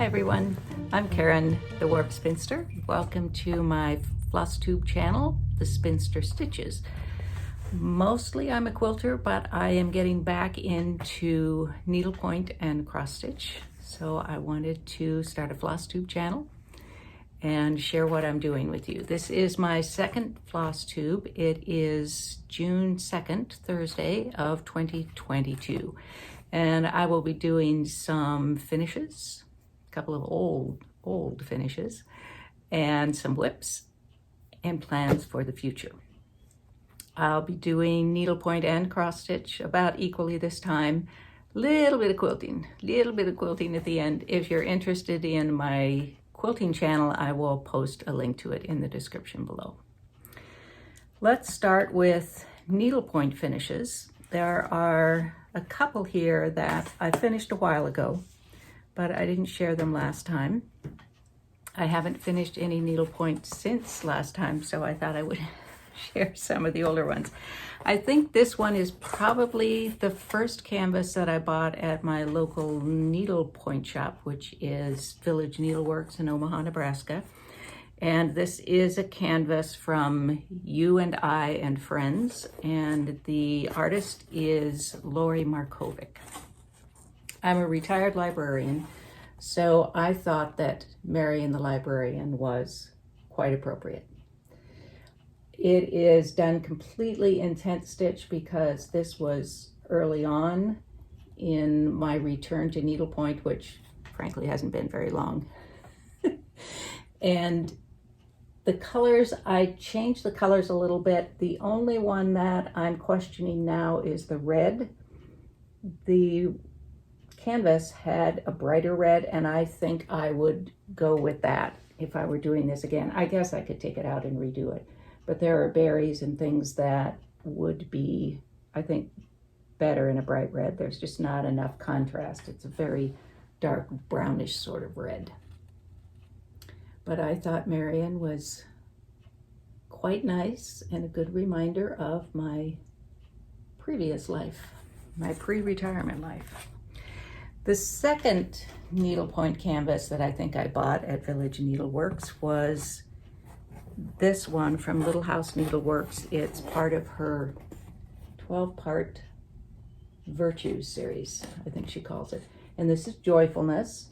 Hi everyone, I'm Karen, the Warp Spinster. Welcome to my Flosstube channel, the Spinster Stitches. Mostly I'm a quilter, but I am getting back into needlepoint and cross stitch. So I wanted to start a Flosstube channel and share what I'm doing with you. This is my second Flosstube. It is June 2nd, Thursday of 2022. And I will be doing some finishes, a couple of old finishes, and some whips and plans for the future. I'll be doing needlepoint and cross stitch about equally this time. Little bit of quilting at the end. If you're interested in my quilting channel, I will post a link to it in the description below. Let's start with needlepoint finishes. There are a couple here that I finished a while ago, but I didn't share them last time. I haven't finished any needlepoint since last time, so I thought I would share some of the older ones. I think this one is probably the first canvas that I bought at my local needlepoint shop, which is Village Needleworks in Omaha, Nebraska. And this is a canvas from You and I and Friends, and the artist is Markovic. I'm a retired librarian, so I thought that Marion the Librarian was quite appropriate. It is done completely in tent stitch because this was early on in my return to needlepoint, which frankly hasn't been very long. And the colors, I changed the colors a little bit. The only one that I'm questioning now is the red. The canvas had a brighter red, and I think I would go with that if I were doing this again. I guess I could take it out and redo it. But there are berries and things that would be, I think, better in a bright red. There's just not enough contrast. It's a very dark brownish sort of red. But I thought Marion was quite nice and a good reminder of my previous life, my pre-retirement life. The second needlepoint canvas that I think I bought at Village Needleworks was this one from Little House Needleworks. It's part of her 12-part Virtues series, I think she calls it. And this is Joyfulness.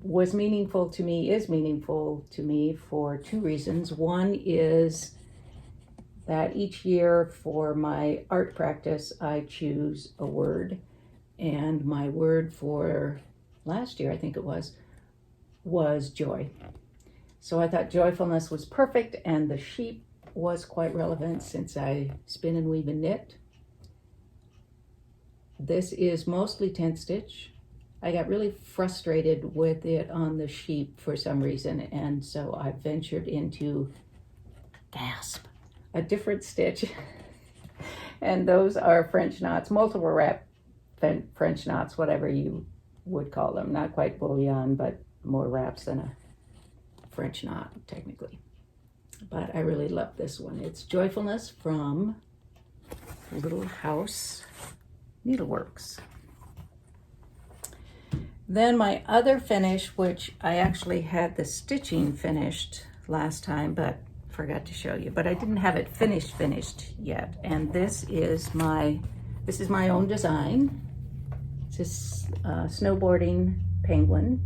Was meaningful to me, is meaningful to me for two reasons. One is that each year for my art practice, I choose a word. And my word for last year, I think it was joy. So I thought joyfulness was perfect, and the sheep was quite relevant since I spin and weave and knit. This is mostly tent stitch. I got really frustrated with it on the sheep for some reason, and so I ventured into, gasp, a different stitch. And those are French knots, multiple wrap French knots, whatever you would call them. Not quite bullion, but more wraps than a French knot, technically. But I really love this one. It's Joyfulness from Little House Needleworks. Then my other finish, which I actually had the stitching finished last time, but forgot to show you, but I didn't have it finished yet. And this is my own design. It's a Snowboarding Penguin.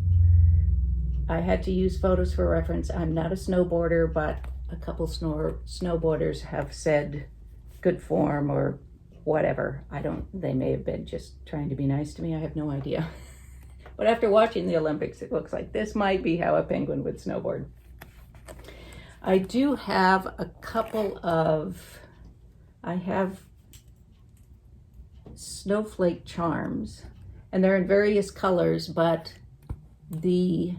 I had to use photos for reference. I'm not a snowboarder, but a couple snowboarders have said good form or whatever. They may have been just trying to be nice to me. I have no idea. But after watching the Olympics, it looks like this might be how a penguin would snowboard. I do have a couple of, I have Snowflake Charms, and they're in various colors, but the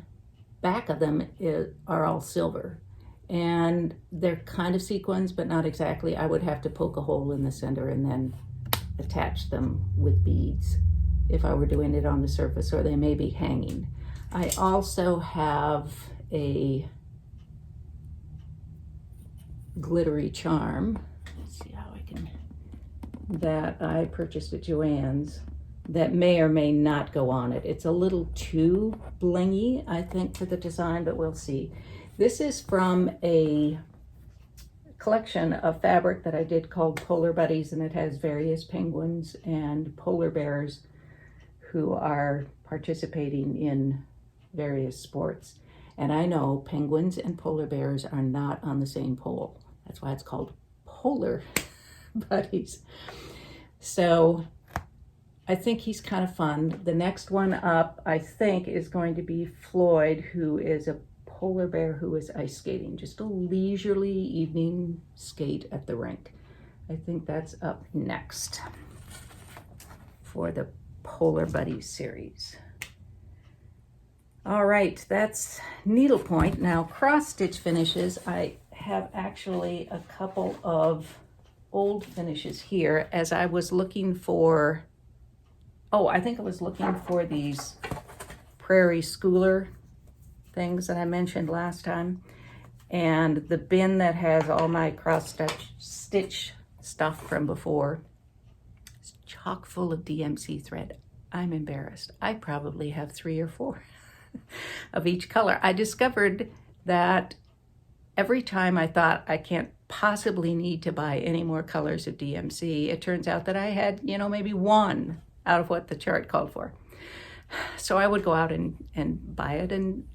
back of them are all silver. And they're kind of sequins, but not exactly. I would have to poke a hole in the center and then attach them with beads if I were doing it on the surface, or they may be hanging. I also have a glittery charm. Let's see how I can, that I purchased at Joann's that may or may not go on it. It's a little too blingy, I think, for the design, but we'll see. This is from a collection of fabric that I did called Polar Buddies, and it has various penguins and polar bears who are participating in various sports. And I know penguins and polar bears are not on the same pole. That's why it's called Polar Buddies. So I think he's kind of fun. The next one up, I think, is going to be Floyd, who is a polar bear who is ice skating. Just a leisurely evening skate at the rink. I think that's up next for the Polar Buddies series. All right, that's needlepoint. Now, cross-stitch finishes, I have actually a couple of old finishes here as I was looking for, I think I was looking for these Prairie schooler things that I mentioned last time. And the bin that has all my cross-stitch stuff from before is chock full of DMC thread. I'm embarrassed. I probably have 3 or 4 of each color. I discovered that every time I thought I can't possibly need to buy any more colors of DMC, it turns out that I had, maybe 1 out of what the chart called for. So I would go out and buy it, and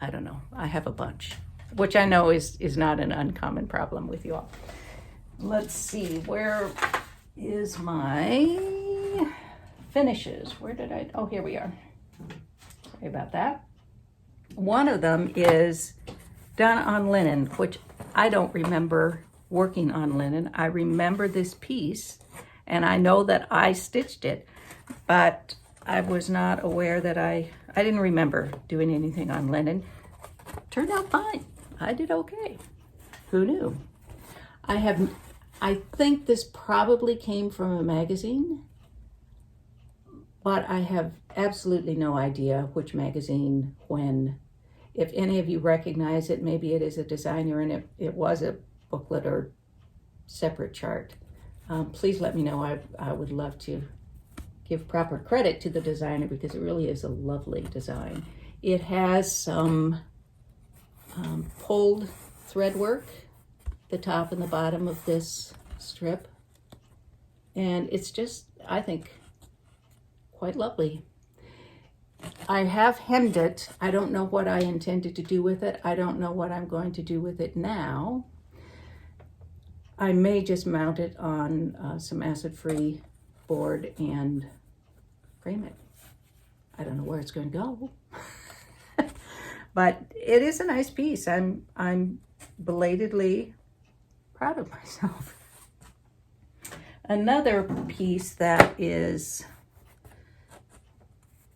I don't know, I have a bunch, which I know is not an uncommon problem with you all. Let's see, where is my finishes? Where did here we are. Sorry about that. One of them is done on linen, which I don't remember working on linen. I remember this piece, and I know that I stitched it, but I was not aware that I didn't remember doing anything on linen. Turned out fine. I did okay. Who knew? I think this probably came from a magazine, but I have absolutely no idea which magazine, when. If any of you recognize it, maybe it is a designer and it was a booklet or separate chart. Please let me know. I would love to give proper credit to the designer because it really is a lovely design. It has some pulled thread work, the top and the bottom of this strip. And it's just, I think, quite lovely. I have hemmed it. I don't know what I intended to do with it. I don't know what I'm going to do with it now. I may just mount it on some acid-free board and frame it. I don't know where it's going to go. But it is a nice piece. I'm belatedly proud of myself. Another piece that is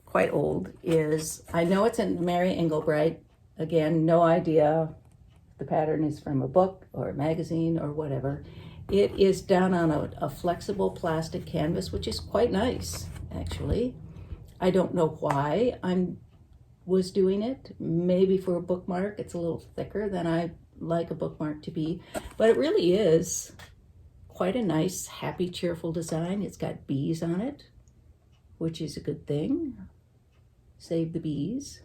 quite old is, I know it's in Mary Engelbreit. Again, no idea if the pattern is from a book or a magazine or whatever. It is done on a flexible plastic canvas, which is quite nice, actually. I don't know why I was doing it. Maybe for a bookmark. It's a little thicker than I like a bookmark to be, but it really is quite a nice, happy, cheerful design. It's got bees on it, which is a good thing. Save the bees.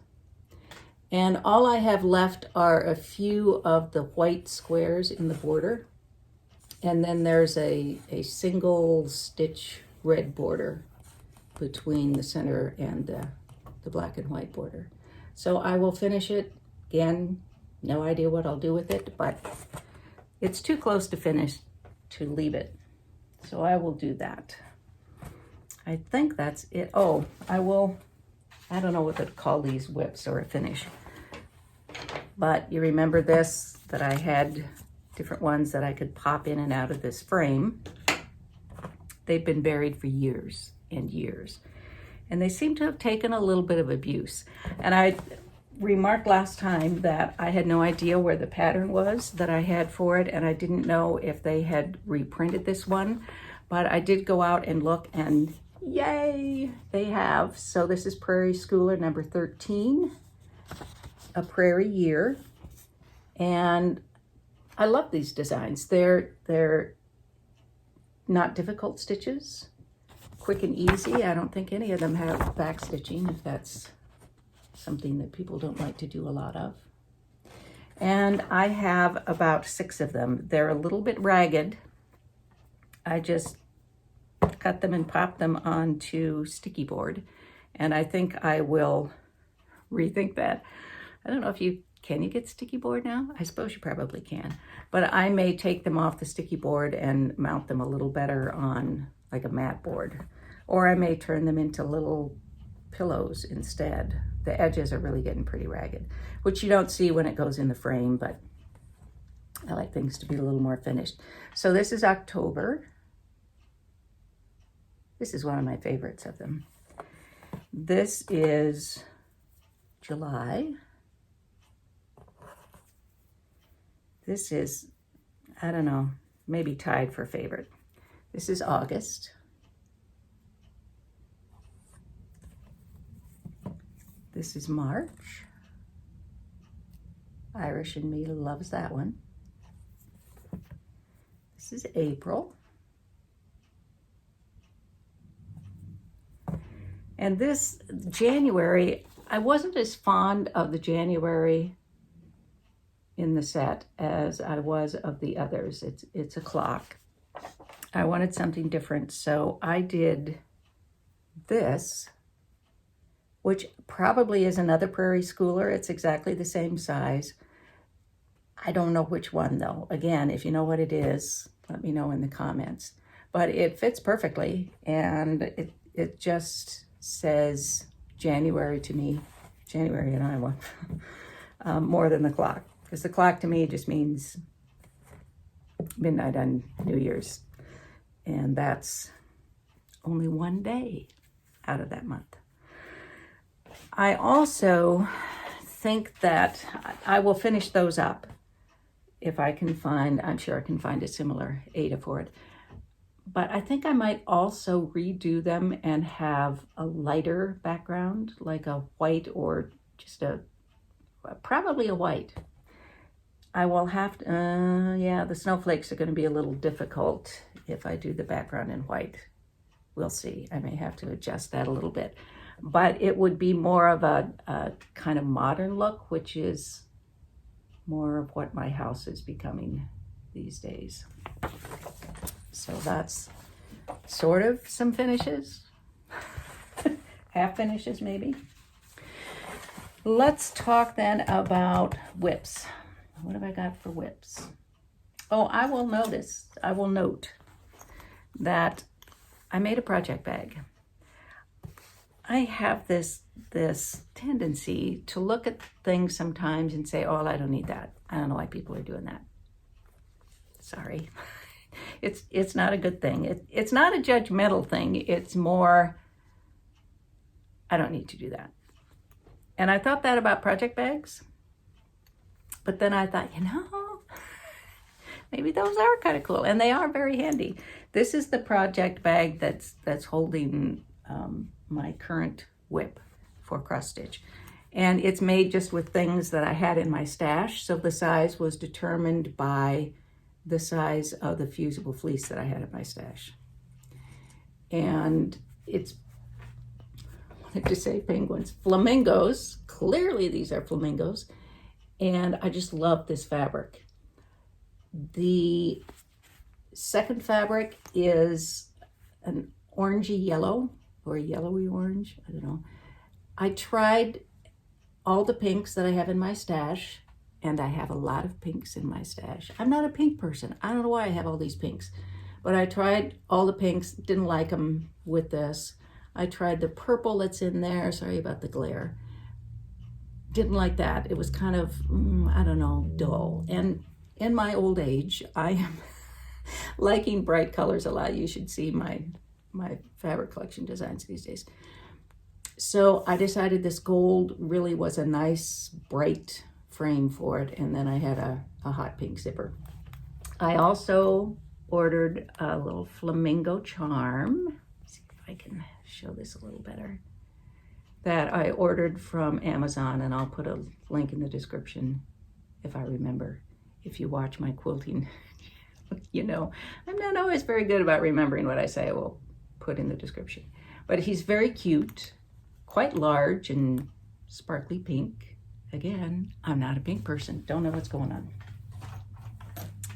And all I have left are a few of the white squares in the border. And then there's a single stitch red border between the center and the black and white border. So I will finish it. Again, no idea what I'll do with it, but it's too close to finish to leave it. So I will do that. I think that's it. I don't know what to call these whips or a finish. But you remember this, that I had different ones that I could pop in and out of this frame. They've been buried for years and years. And they seem to have taken a little bit of abuse. And I remarked last time that I had no idea where the pattern was that I had for it, and I didn't know if they had reprinted this one. But I did go out and look, and yay, they have. So this is Prairie Schooler number 13, a Prairie year. And I love these designs. They're not difficult stitches, quick and easy. I don't think any of them have back stitching, if that's something that people don't like to do a lot of. And I have about 6 of them. They're a little bit ragged. I just cut them and pop them onto sticky board. And I think I will rethink that. I don't know if can you get sticky board now? I suppose you probably can. But I may take them off the sticky board and mount them a little better on like a mat board. Or I may turn them into little pillows instead. The edges are really getting pretty ragged, which you don't see when it goes in the frame, but I like things to be a little more finished. So this is October. This is one of my favorites of them. This is July. This is, I don't know, maybe tied for favorite. This is August. This is March. Irish in me loves that one. This is April. And this January, I wasn't as fond of the January in the set as I was of the others. It's a clock. I wanted something different, so I did this, which probably is another Prairie Schooler. It's exactly the same size. I don't know which one though. Again, if you know what it is, let me know in the comments. But it fits perfectly, and it just says January to me, January in Iowa, more than the clock. Because the clock to me just means midnight on New Year's. And that's only one day out of that month. I also think that I will finish those up if I can find, I'm sure I can find a similar Ada for it. But I think I might also redo them and have a lighter background, like a white or just probably a white. I will have to, yeah, the snowflakes are going to be a little difficult if I do the background in white. We'll see. I may have to adjust that a little bit. But it would be more of a kind of modern look, which is more of what my house is becoming these days. So that's sort of some finishes. Half finishes maybe. Let's talk then about whips. What have I got for whips? Oh, I will note that I made a project bag. I have this tendency to look at things sometimes and say, oh, I don't need that. I don't know why people are doing that. Sorry. It's not a good thing. It's not a judgmental thing. It's more, I don't need to do that. And I thought that about project bags. But then I thought, maybe those are kind of cool. And they are very handy. This is the project bag that's holding my current whip for cross stitch. And it's made just with things that I had in my stash. So the size was determined by the size of the fusible fleece that I had in my stash. And it's, I wanted to say penguins, flamingos. Clearly these are flamingos. And I just love this fabric. The second fabric is an orangey yellow or a yellowy orange, I don't know. I tried all the pinks that I have in my stash, and I have a lot of pinks in my stash. I'm not a pink person. I don't know why I have all these pinks, but I tried all the pinks, didn't like them with this. I tried the purple that's in there, sorry about the glare. Didn't like that. It was kind of, I don't know, dull. And in my old age, I am liking bright colors a lot. You should see my fabric collection designs these days. So I decided this gold really was a nice bright frame for it, and then I had a hot pink zipper. I also ordered a little Flamingo Charm. Let's see if I can show this a little better. That I ordered from Amazon, and I'll put a link in the description if I remember. If you watch my quilting, I'm not always very good about remembering what I say. Well, put in the description. But he's very cute, quite large and sparkly pink. Again, I'm not a pink person, don't know what's going on.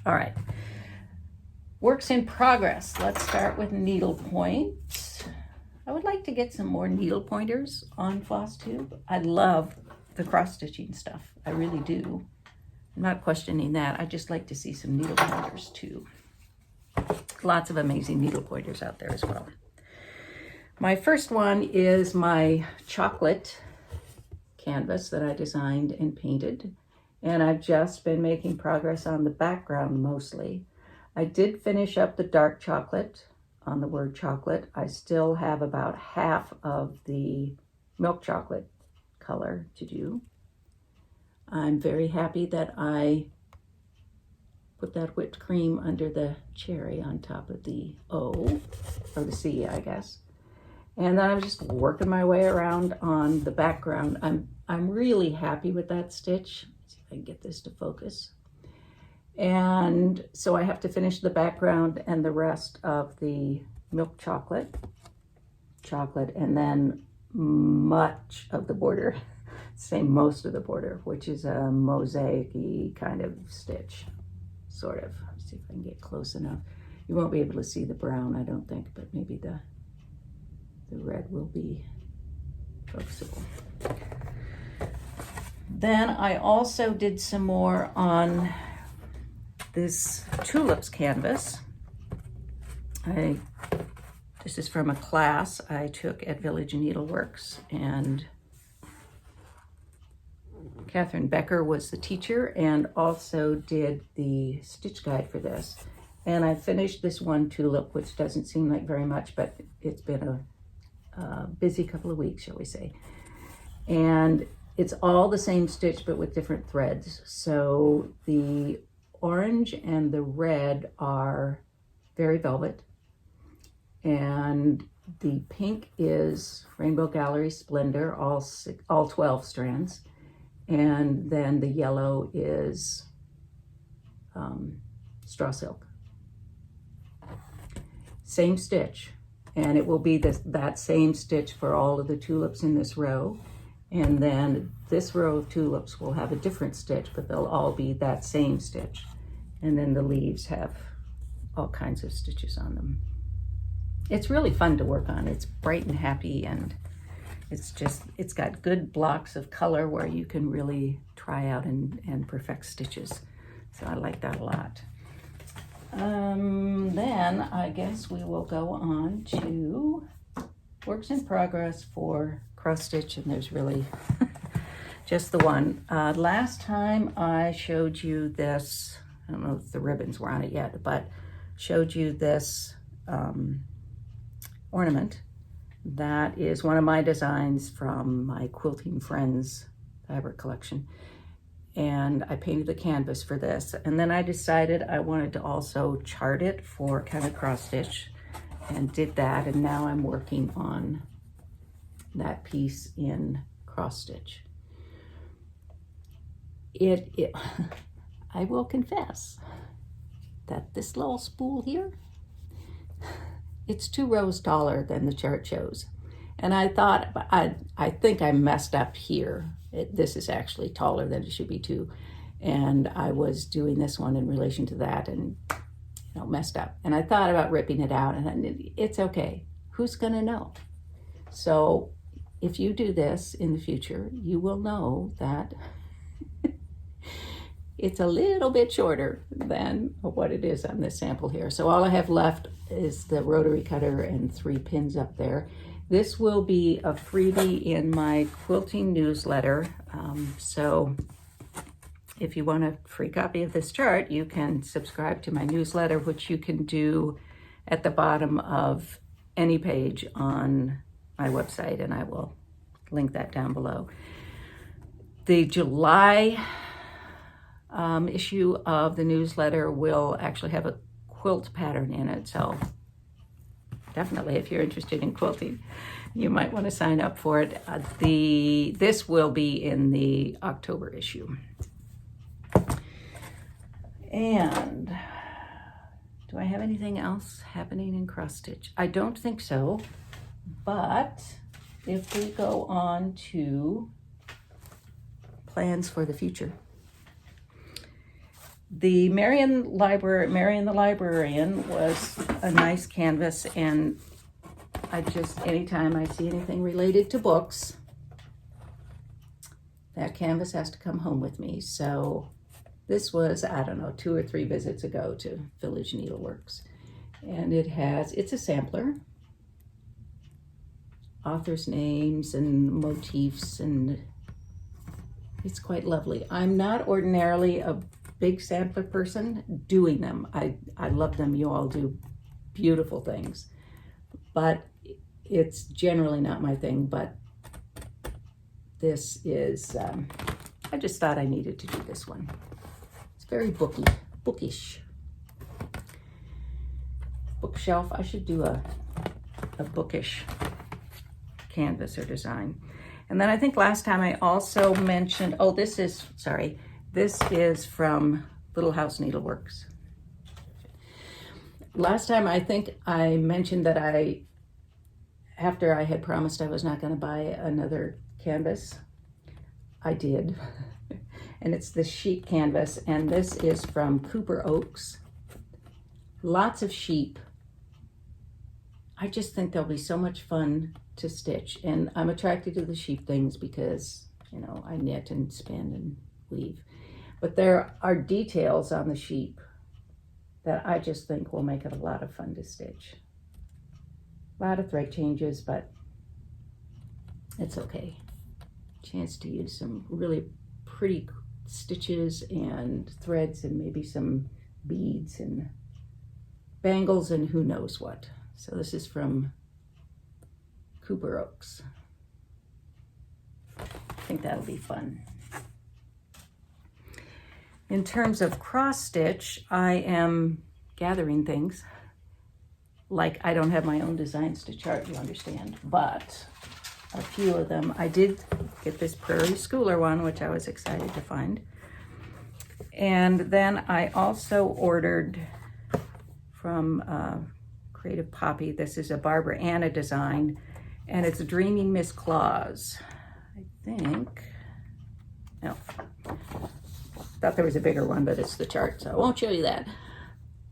All right, works in progress. Let's start with needlepoint. I would like to get some more needle pointers on Flosstube. I love the cross stitching stuff, I really do. I'm not questioning that. I just like to see some needle pointers too. Lots of amazing needle pointers out there as well. My first one is my chocolate canvas that I designed and painted. And I've just been making progress on the background mostly. I did finish up the dark chocolate on the word chocolate. I still have about half of the milk chocolate color to do. I'm very happy that I put that whipped cream under the cherry on top of the O, or the C, I guess. And then I'm just working my way around on the background. I'm really happy with that stitch. Let's see if I can get this to focus. And so I have to finish the background and the rest of the milk chocolate, and then much of the border, say most of the border, which is a mosaic-y kind of stitch, sort of. Let's see if I can get close enough. You won't be able to see the brown, I don't think, but maybe the red will be focusable. Then I also did some more on this Tulips canvas. This is from a class I took at Village Needleworks, and Katherine Becker was the teacher and also did the stitch guide for this. And I finished this one tulip, which doesn't seem like very much, but it's been a busy couple of weeks, shall we say. And it's all the same stitch, but with different threads. So the orange and the red are Fairy Velvet, and the pink is Rainbow Gallery Splendor, all 12 strands, and then the yellow is Straw Silk. Same stitch, and it will be that same stitch for all of the tulips in this row, and then this row of tulips will have a different stitch, but they'll all be that same stitch. And then the leaves have all kinds of stitches on them. It's really fun to work on. It's bright and happy, and it's got good blocks of color where you can really try out and perfect stitches. So I like that a lot. Then I guess we will go on to works in progress for cross stitch, and there's really just the one. Last time I showed you this, I don't know if the ribbons were on it yet, but showed you this ornament. That is one of my designs from my Quilting Friends fabric collection. And I painted the canvas for this. And then I decided I wanted to also chart it for kind of cross stitch, and did that. And now I'm working on that piece in cross stitch. I will confess that this little spool here, it's 2 rows taller than the chart shows. And I thought, I think I messed up here. This is actually taller than it should be too. And I was doing this one in relation to that and messed up. And I thought about ripping it out, and it's okay. Who's gonna know? So if you do this in the future, you will know that it's a little bit shorter than what it is on this sample here. So all I have left is the rotary cutter and 3 pins up there. This will be a freebie in my quilting newsletter. So if you want a free copy of this chart, you can subscribe to my newsletter, which you can do at the bottom of any page on my website, and I will link that down below. The July issue of the newsletter will actually have a quilt pattern in it, so definitely if you're interested in quilting, you might want to sign up for it. This will be in the October issue. And Do I have anything else happening in cross stitch? I don't think so, but if we go on to plans for the future. The Marion the Librarian was a nice canvas, and anytime I see anything related to books, that canvas has to come home with me. So this was, I don't know, 2 or 3 visits ago to Village Needleworks. And it's a sampler, authors' names and motifs, and it's quite lovely. I'm not ordinarily a big sampler person. Doing them, I love them. You all do beautiful things, but it's generally not my thing. But this is, I just thought I needed to do this one. It's very bookish. Bookshelf, I should do a bookish canvas or design. And then I think last time I also mentioned, this is from Little House Needleworks. Last time I think I mentioned that after I had promised I was not going to buy another canvas, I did. And it's the sheep canvas, and this is from Cooper Oaks. Lots of sheep. I just think they'll be so much fun to stitch, and I'm attracted to the sheep things because, you know, I knit and spin and weave. But there are details on the sheep that I just think will make it a lot of fun to stitch. A lot of thread changes, but it's okay. Chance to use some really pretty stitches and threads and maybe some beads and bangles and who knows what. So this is from Cooper Oaks. I think that'll be fun. In terms of cross stitch, I am gathering things. Like, I don't have my own designs to chart, you understand, but a few of them. I did get this Prairie Schooler one, which I was excited to find. And then I also ordered from Creative Poppy. This is a Barbara Anna design, and it's Dreamy Miss Claus. I think, no, thought there was a bigger one, but it's the chart, so I won't show you that.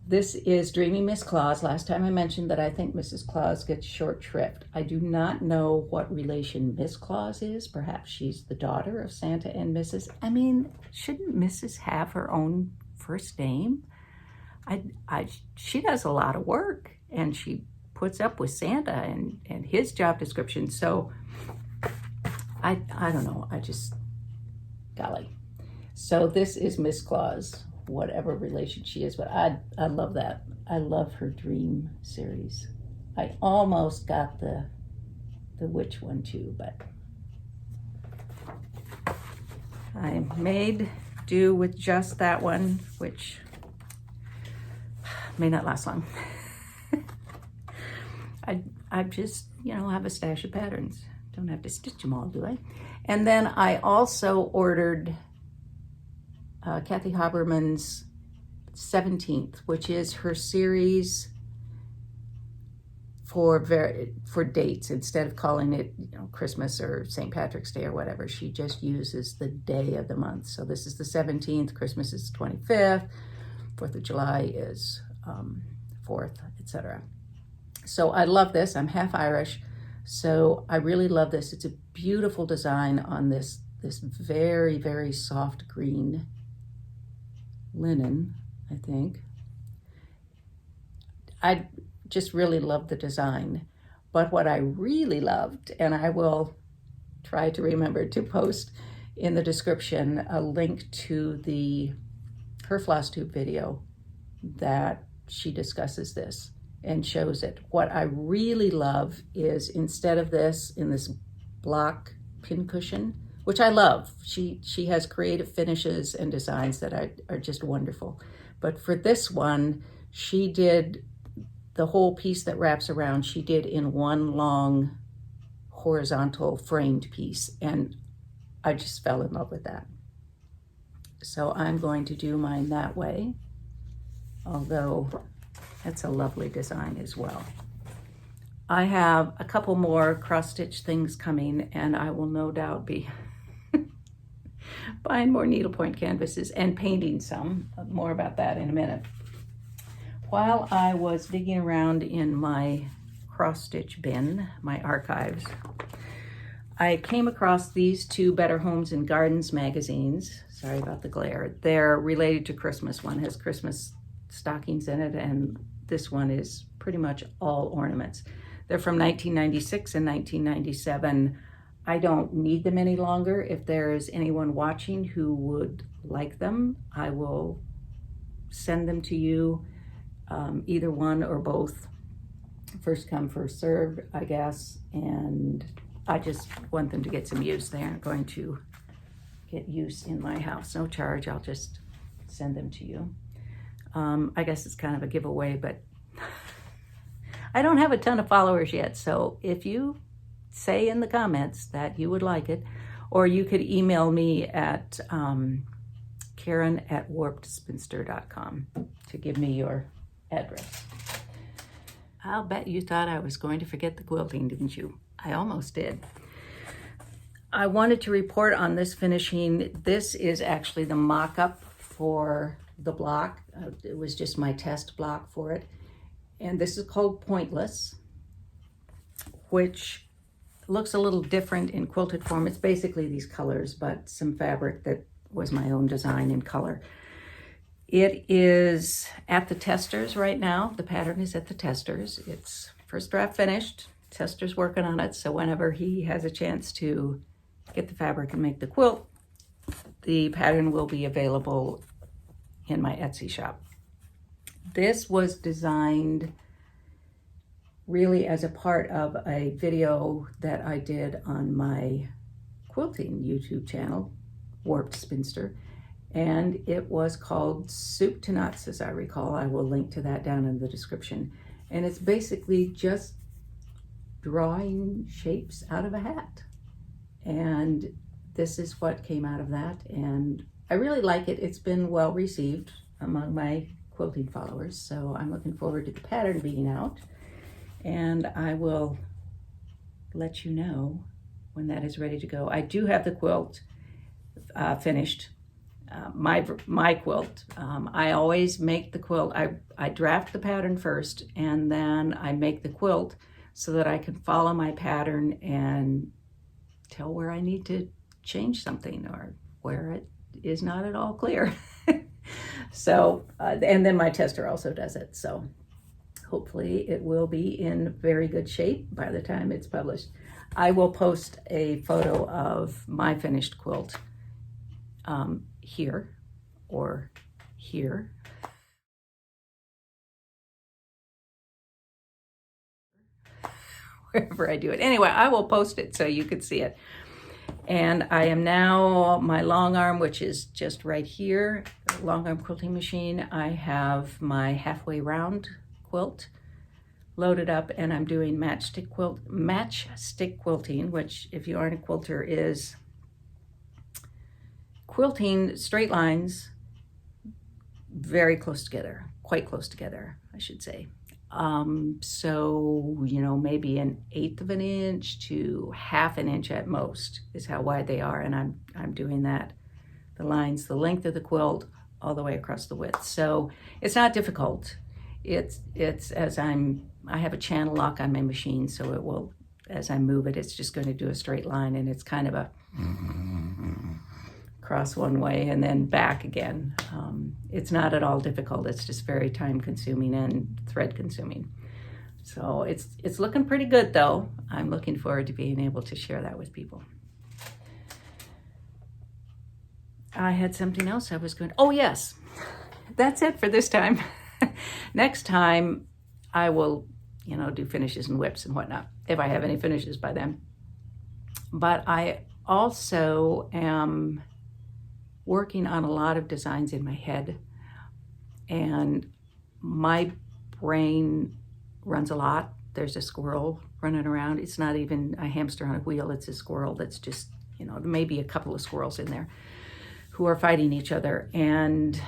This is Dreamy Miss Claus. Last time I mentioned that I think Mrs. Claus gets short shrift. I do not know what relation Miss Claus is. Perhaps she's the daughter of Santa and Mrs. I mean, shouldn't Mrs. have her own first name? She does a lot of work, and she puts up with Santa and his job description. So I don't know. Golly. So this is Miss Claus, whatever relation she is, but I love that. I love her Dream series. I almost got the witch one too, but I made do with just that one, which may not last long. I just, have a stash of patterns. Don't have to stitch them all, do I? And then I also ordered Kathy Haberman's 17th, which is her series for dates. Instead of calling it Christmas or St. Patrick's Day or whatever, she just uses the day of the month. So this is the 17th, Christmas is the 25th, 4th of July is 4th, etc. So I love this. I'm half Irish, so I really love this. It's a beautiful design on this very, very soft green linen, I think. I just really love the design. But what I really loved, and I will try to remember to post in the description a link to her Flosstube video that she discusses this and shows it. What I really love is, instead of this in this block pincushion, which I love, she has creative finishes and designs that are just wonderful. But for this one, she did the whole piece that wraps around, she did in one long horizontal framed piece, and I just fell in love with that. So I'm going to do mine that way, although That's a lovely design as well. I have a couple more cross-stitch things coming, and I will no doubt be buying more needlepoint canvases and painting some. More about that in a minute. While I was digging around in my cross-stitch bin, my archives, I came across these two Better Homes and Gardens magazines. Sorry about the glare. They're related to Christmas. One has Christmas stockings in it, and this one is pretty much all ornaments. They're from 1996 and 1997. I don't need them any longer. If there's anyone watching who would like them, I will send them to you, either one or both. First come, first served, I guess, and I just want them to get some use. They aren't going to get use in my house. No charge, I'll just send them to you. I guess it's kind of a giveaway, but I don't have a ton of followers yet, so if you say in the comments that you would like it, or you could email me at Karen@warpedspinster.com to give me your address. I'll bet you thought I was going to forget the quilting, didn't you? I almost did. I wanted to report on this finishing. This is actually the mock-up for the block. It was just my test block for it. And this is called Pointless, which looks a little different in quilted form. It's basically these colors, but some fabric that was my own design in color. It is at the testers right now. The pattern is at the testers. It's first draft finished. Tester's working on it, so whenever he has a chance to get the fabric and make the quilt, the pattern will be available in my Etsy shop. This was designed really as a part of a video that I did on my quilting YouTube channel, Warped Spinster, and it was called Soup to Nuts, as I recall. I will link to that down in the description. And it's basically just drawing shapes out of a hat. And this is what came out of that, and I really like it. It's been well received among my quilting followers, so I'm looking forward to the pattern being out, and I will let you know when that is ready to go. I do have the quilt finished, my quilt. I always make the quilt, I draft the pattern first, and then I make the quilt so that I can follow my pattern and tell where I need to change something or where it is not at all clear. So, and then my tester also does it. So hopefully it will be in very good shape by the time it's published. I will post a photo of my finished quilt here or here. Wherever I do it. Anyway, I will post it so you can see it. And I am now, my long arm, which is just right here, long arm quilting machine. I have my halfway round quilt loaded up, and I'm doing matchstick quilting, which, if you aren't a quilter, is quilting straight lines very close together, quite close together, I should say. So, you know, maybe 1/8 of an inch to 1/2 an inch at most is how wide they are. And I'm doing that, the lines, the length of the quilt all the way across the width. So it's not difficult. It's as I have a channel lock on my machine, so it will, as I move it, it's just going to do a straight line, and it's kind of a cross one way and then back again. It's not at all difficult. It's just very time consuming and thread consuming. So it's looking pretty good though. I'm looking forward to being able to share that with people. I had something else I was going to, oh yes, that's it for this time. Next time I will, you know, do finishes and whips and whatnot, if I have any finishes by then. But I also am working on a lot of designs in my head, and my brain runs a lot. There's a squirrel running around. It's not even a hamster on a wheel. It's a squirrel that's just, you know, maybe a couple of squirrels in there who are fighting each other. And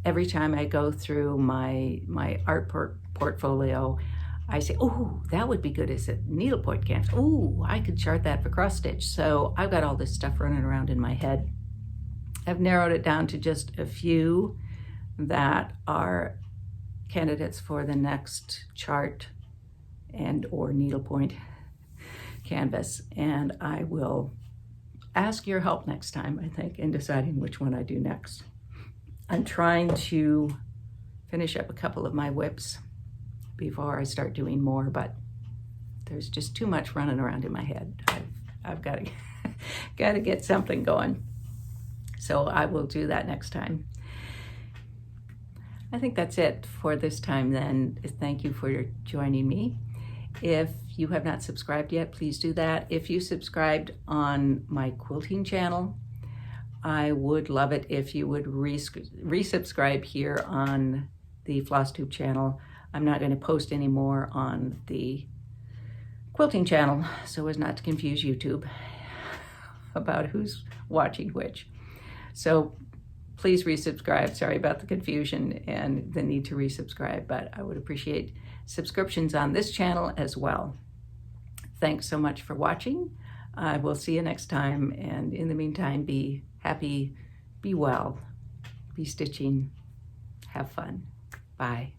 every time I go through my art portfolio, I say, oh, that would be good as a needlepoint canvas. Oh, I could chart that for cross stitch. So I've got all this stuff running around in my head. I've narrowed it down to just a few that are candidates for the next chart and or needlepoint canvas. And I will ask your help next time, I think, in deciding which one I do next. I'm trying to finish up a couple of my whips before I start doing more, but there's just too much running around in my head. I've got to get something going. So I will do that next time. I think that's it for this time then. Thank you for joining me. If you have not subscribed yet, please do that. If you subscribed on my quilting channel, I would love it if you would resubscribe here on the Flosstube channel. I'm not going to post any more on the quilting channel so as not to confuse YouTube about who's watching which. So please resubscribe. Sorry about the confusion and the need to resubscribe, but I would appreciate subscriptions on this channel as well. Thanks so much for watching. I will see you next time, and in the meantime, be happy, be well, be stitching, have fun. Bye.